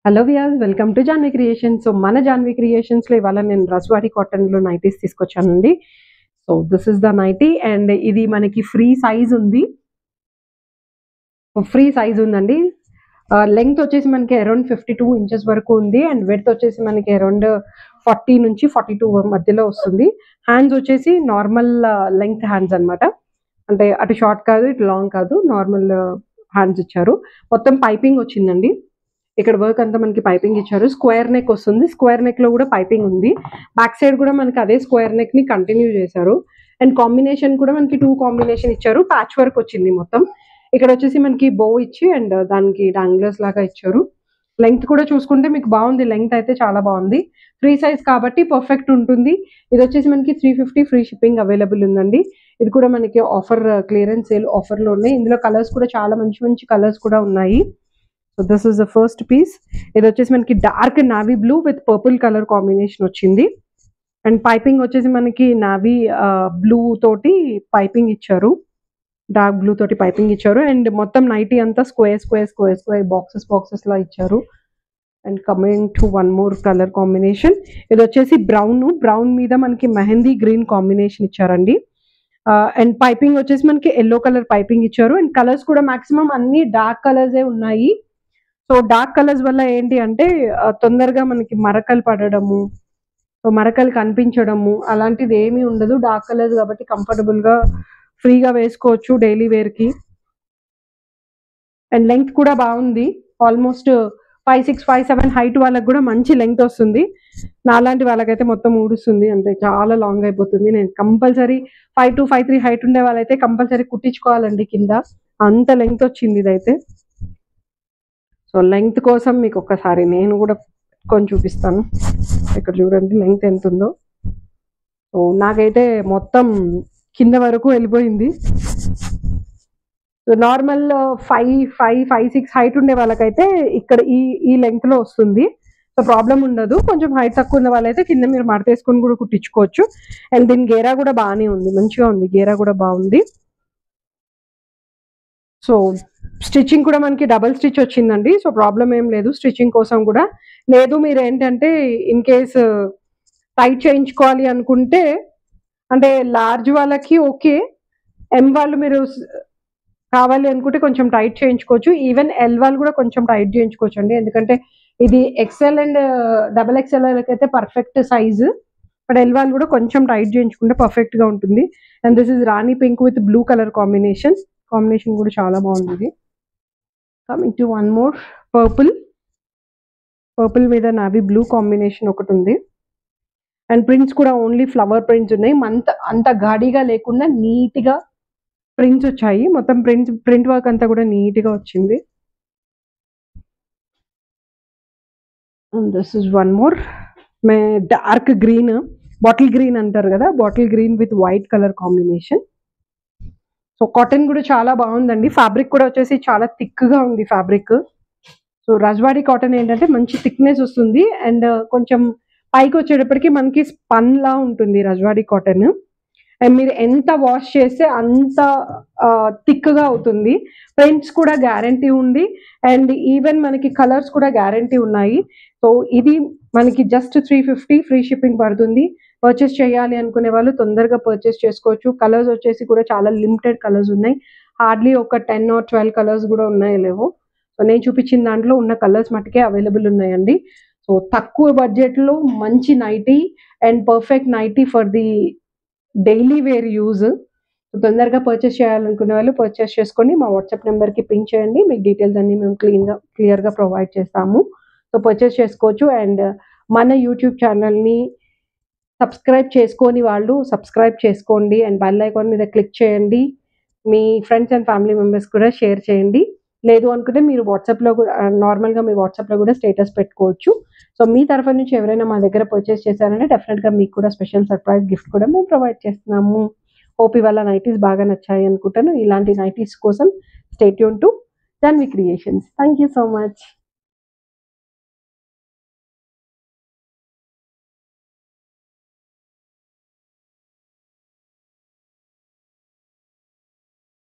Hello viewers welcome to Janvi creations. So మన జాన్వి క్రియేషన్స్లో ఇవాళ నేను రస్వాడి కాటన్లో నైటీస్ తీసుకొచ్చానండి. So this is the nighty and ఇది మనకి ఫ్రీ సైజ్ ఉందండి. లెంగ్త్ వచ్చేసి మనకి అరౌండ్ 52 ఇంచెస్ వరకు ఉంది అండ్ విడ్త్ వచ్చేసి మనకి అరౌండ్ 40 నుంచి 42 మధ్యలో వస్తుంది. హ్యాండ్స్ వచ్చేసి నార్మల్ లెంగ్త్ హ్యాండ్స్ అనమాట. అంటే అటు షార్ట్ కాదు, ఇటు లాంగ్ కాదు, నార్మల్ హ్యాండ్స్ ఇచ్చారు. మొత్తం పైపింగ్ వచ్చిందండి. ఇక్కడ వర్క్ అంతా మనకి పైపింగ్ ఇచ్చారు. స్క్వేర్ నెక్ వస్తుంది. స్క్వేర్ నెక్ లో కూడా పైపింగ్ ఉంది. బ్యాక్ సైడ్ కూడా మనకి అదే స్క్వేర్ నెక్ ని కంటిన్యూ చేశారు. అండ్ కాంబినేషన్ కూడా మనకి 2 కాంబినేషన్ ఇచ్చారు. ప్యాచ్ వర్క్ వచ్చింది మొత్తం. ఇక్కడ వచ్చేసి మనకి బో ఇచ్చి అండ్ దానికి డాంగ్లర్స్ లాగా ఇచ్చారు. లెంగ్త్ కూడా చూసుకుంటే మీకు బాగుంది. లెంగ్త్ అయితే చాలా బాగుంది. ఫ్రీ సైజ్ కాబట్టి పర్ఫెక్ట్ ఉంటుంది. ఇది వచ్చేసి మనకి 350 ఫ్రీ షిప్పింగ్ అవైలబుల్ ఉందండి. ఇది కూడా మనకి ఆఫర్ క్లియరెన్స్ సేల్ ఆఫర్ లో ఉన్నాయి. ఇందులో కలర్స్ కూడా చాలా మంచి మంచి కలర్స్ కూడా ఉన్నాయి. So this is the first piece. ఇది వచ్చేసి మనకి dark navy blue with purple colour combination వచ్చింది. అండ్ పైపింగ్ వచ్చేసి మనకి నావీ బ్లూ తోటి పైపింగ్ ఇచ్చారు. డార్క్ బ్లూ తోటి పైపింగ్ ఇచ్చారు. అండ్ మొత్తం నైటీ అంతా స్క్వేర్ బాక్సెస్ లా ఇచ్చారు. And coming to one more colour combination. ఇది వచ్చేసి బ్రౌన్ మీద మనకి మెహందీ గ్రీన్ కాంబినేషన్ ఇచ్చారండి. అండ్ పైపింగ్ వచ్చేసి మనకి ఎల్లో కలర్ పైపింగ్ ఇచ్చారు. అండ్ కలర్స్ కూడా మాక్సిమం అన్ని డార్క్ కలర్సే ఉన్నాయి. సో డార్క్ కలర్స్ వల్ల ఏంటి అంటే తొందరగా మనకి మరకలు పడడము, మరకలు కనిపించడము అలాంటిది ఏమీ ఉండదు. డార్క్ కలర్స్ కాబట్టి కంఫర్టబుల్గా ఫ్రీగా వేసుకోవచ్చు డైలీ వేర్కి. అండ్ లెంగ్త్ కూడా బాగుంది. ఆల్మోస్ట్ 5'6", 5'7" హైట్ వాళ్ళకి కూడా మంచి లెంగ్త్ వస్తుంది. నాలాంటి వాళ్ళకైతే మొత్తం ఊడుస్తుంది, అంటే చాలా లాంగ్ అయిపోతుంది. నేను కంపల్సరీ 5'2", 5'3" హైట్ ఉండే వాళ్ళైతే కంపల్సరీ కుట్టించుకోవాలండి కింద. అంత లెంగ్త్ వచ్చింది ఇదైతే. సో లెంగ్త్ కోసం మీకు ఒక్కసారి నేను కూడా కొంచెం చూపిస్తాను. ఇక్కడ చూడండి లెంగ్త్ ఎంత ఉందో. సో నాకైతే మొత్తం కింద వరకు వెళ్ళిపోయింది. సో నార్మల్ 5'6" హైట్ ఉండే వాళ్ళకైతే ఇక్కడ ఈ లెంగ్త్ లో వస్తుంది. సో ప్రాబ్లం ఉండదు. కొంచెం హైట్ తక్కువ ఉన్న వాళ్ళైతే కింద మీరు మడతేసుకొని కూడా కుట్టించుకోవచ్చు. అండ్ దీని గేరా కూడా బాగానే ఉంది, మంచిగా ఉంది. గేరా కూడా బాగుంది. సో స్టిచ్చింగ్ కూడా మనకి డబల్ స్టిచ్ వచ్చిందండి. సో ప్రాబ్లం ఏం లేదు స్టిచ్చింగ్ కోసం కూడా. లేదు మీరు ఏంటంటే ఇన్ కేస్ టైట్ చేయించుకోవాలి అనుకుంటే, అంటే లార్జ్ వాళ్ళకి ఓకే, ఎం వాళ్ళు మీరు కావాలి అనుకుంటే కొంచెం టైట్ చేయించుకోవచ్చు. ఈవెన్ ఎల్ వాళ్ళు కూడా కొంచెం టైట్ చేయించుకోవచ్చు అండి. ఎందుకంటే ఇది ఎక్సెల్ అండ్ XXL అయితే పర్ఫెక్ట్ సైజు. బట్ ఎల్ వాళ్ళు కూడా కొంచెం టైట్ చేయించుకుంటే పర్ఫెక్ట్ గా ఉంటుంది. And this is Rani pink with blue colour combination కూడా చాలా బాగుంది. Coming to one more purple మీద నావీ బ్లూ కాంబినేషన్ ఒకటి ఉంది. అండ్ ప్రింట్స్ కూడా ఓన్లీ ఫ్లవర్ ప్రింట్స్ ఉన్నాయి. అంత గాడిగా లేకుండా నీట్ గా ప్రింట్స్ వచ్చాయి. మొత్తం ప్రింట్ వర్క్ అంతా కూడా నీట్ గా వచ్చింది. And this is one more dark green, bottle green అంటారు కదా, bottle green with white colour combination. So cotton కూడా చాలా బాగుందండి. ఫ్యాబ్రిక్ కూడా వచ్చేసి చాలా థిక్ గా ఉంది ఫ్యాబ్రిక్. సో రజ్వాడి కాటన్ ఏంటంటే మంచి థిక్నెస్ వస్తుంది. అండ్ కొంచెం పైకి వచ్చేటప్పటికి మనకి స్పన్ లా ఉంటుంది రజ్వాడి కాటన్. అండ్ మీరు ఎంత వాష్ చేస్తే అంత థిక్ గా అవుతుంది. ప్రింట్స్ కూడా గ్యారంటీ ఉంది. అండ్ ఈవెన్ మనకి కలర్స్ కూడా గ్యారంటీ ఉన్నాయి. సో ఇది మనకి జస్ట్ 350 ఫ్రీ షిప్పింగ్ పడుతుంది. పర్చేస్ చేయాలి అనుకునే వాళ్ళు తొందరగా పర్చేస్ చేసుకోవచ్చు. కలర్స్ వచ్చేసి కూడా చాలా లిమిటెడ్ కలర్స్ ఉన్నాయి. హార్డ్లీ ఒక 10 or 12 కలర్స్ కూడా ఉన్నాయి లేవో. సో నేను చూపించిన దాంట్లో ఉన్న కలర్స్ మటుకే అవైలబుల్ ఉన్నాయండి. సో తక్కువ బడ్జెట్లో మంచి nighty and perfect nighty for the daily wear use. తొందరగా పర్చేస్ చేయాలనుకునే వాళ్ళు పర్చేస్ చేసుకొని మా వాట్సాప్ నెంబర్కి పింక్ చేయండి. మీకు డీటెయిల్స్ అన్ని మేము క్లియర్గా ప్రొవైడ్ చేస్తాము. సో పర్చేస్ చేసుకోవచ్చు. అండ్ మన యూట్యూబ్ ఛానల్ని సబ్స్క్రైబ్ చేసుకోని వాళ్ళు సబ్స్క్రైబ్ చేసుకోండి. అండ్ బెల్ ఐకాన్ మీద క్లిక్ చేయండి. మీ ఫ్రెండ్స్ అండ్ ఫ్యామిలీ మెంబర్స్ కూడా షేర్ చేయండి. లేదు అనుకుంటే మీరు వాట్సాప్లో కూడా నార్మల్గా మీ వాట్సాప్లో కూడా స్టేటస్ పెట్టుకోవచ్చు. సో మీ తరఫు నుంచి ఎవరైనా మా దగ్గర పర్చేస్ చేశారంటే డెఫినెట్గా మీకు కూడా స్పెషల్ సర్ప్రైజ్ గిఫ్ట్ కూడా మేము ప్రొవైడ్ చేస్తున్నాము. హోప్ ఇవాళ నైటీస్ బాగా నచ్చాయి అనుకుంటాను. ఇలాంటి నైటీస్ కోసం stay tune to Janvi creations. Thank you so much.